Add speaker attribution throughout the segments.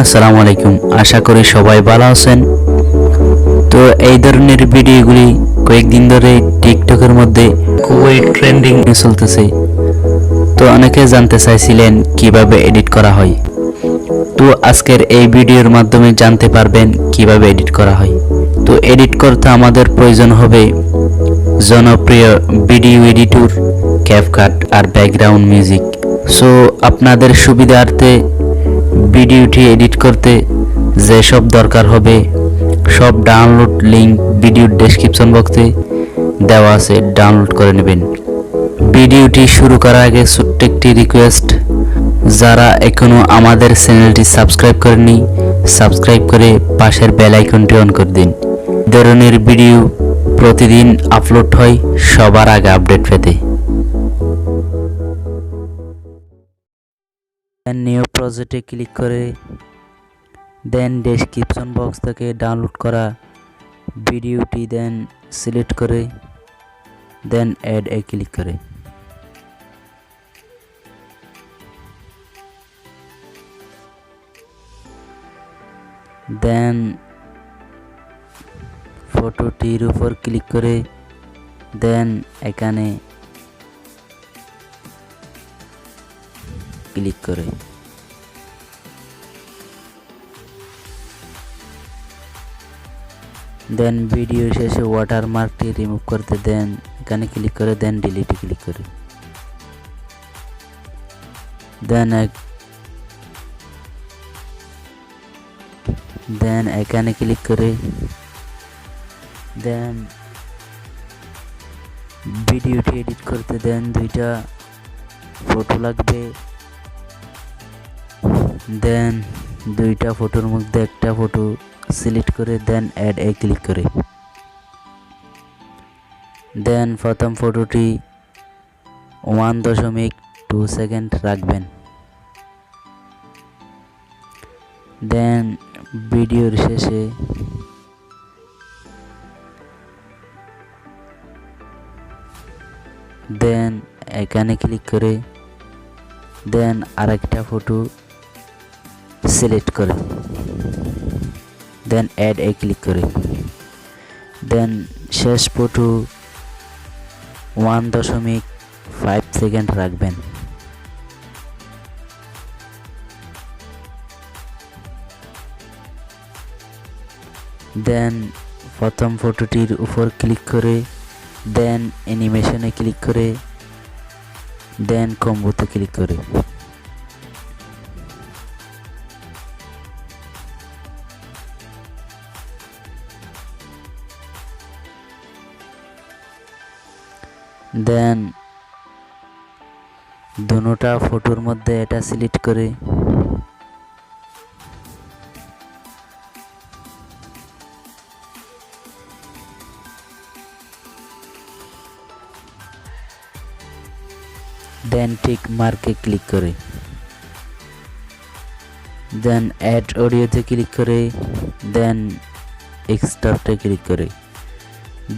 Speaker 1: আসসালামু আলাইকুম। আশা করি সবাই ভালো আছেন। তো এই ধরনের ভিডিওগুলি কয়েকদিন ধরে টিকটকের মধ্যে খুবই ট্রেন্ডিং চলতেছে। তো অনেকে জানতে চাইছিলেন কিভাবে এডিট করা হয়। তো আজকের এই ভিডিওর মাধ্যমে জানতে পারবেন কিভাবে এডিট করা হয়। তো এডিট করতে আমাদের প্রয়োজন হবে জনপ্রিয় ভিডিও এডিটর, ক্যাপকাট আর ব্যাকগ্রাউন্ড মিউজিক। সো আপনাদের সুবিধার্থে ভিডিওটি এডিট করতে যেসব দরকার হবে সব ডাউনলোড লিংক ভিডিওর ডেসক্রিপশন বক্সে দেওয়া আছে, ডাউনলোড করে নেবেন। ভিডিওটি শুরু করার আগে ছোট্ট একটি রিকোয়েস্ট, যারা এখনও আমাদের চ্যানেলটি সাবস্ক্রাইব করেননি সাবস্ক্রাইব করে পাশের বেল আইকনটি অন করে দিন। ধরনের ভিডিও প্রতিদিন আপলোড হয় সবার আগে আপডেট পেতে। নিউ প্রজেক্টে ক্লিক করে দেন ডেসক্রিপশন বক্স থেকে ডাউনলোড করা ভিডিওটি দেন সিলেক্ট করে দেন অ্যাড এ ক্লিক করে দেন ফটোটির উপর ক্লিক করে দেন এখানে ক্লিক করে দেন ভিডিও শেষে ওয়াটারমার্কটি রিমুভ করতে দেন এখানে ক্লিক করে দেন ডিলিটে ক্লিক করে দেন এখানে ক্লিক করে দেন ভিডিওটি এডিট করতে দেন দুইটা ফটো লাগবে। দেন দুইটা ফটোর মধ্যে একটা ফটো সিলেক্ট করে দেন অ্যাড এ ক্লিক করে দেন প্রথম ফটোটি 1.2 সেকেন্ড রাখবেন। দেন ভিডিওর শেষে দেন এখানে ক্লিক করে দেন আরেকটা ফটো সিলেক্ট করে দেন অ্যাড এ ক্লিক করে দেন শেষ ফটো 1.5 সেকেন্ড রাখবেন। দেন প্রথম ফটোটির উপর ক্লিক করে দেন অ্যানিমেশনে ক্লিক করে দেন কম্বোতে ক্লিক করে দেন দুটোটা ফটোর মধ্যে এটা সিলেক্ট করে দেন টিক মার্কে ক্লিক করে দেন অ্যাড অডিওতে ক্লিক করে দেন এক্সট্রাক্টে ক্লিক করে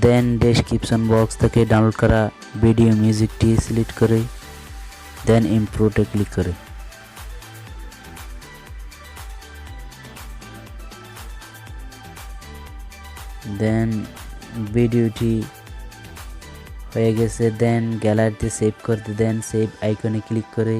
Speaker 1: দেন ডেসক্রিপশন বক্স থেকে ডাউনলোড করা ভিডিও মিউজিকটি সিলেক্ট করে দেন ইম্পোর্টে ক্লিক করে দেন ভিডিওটি হয়ে গেছে। দেন গ্যালারিতে সেভ করতে দেন সেভ আইকনে ক্লিক করে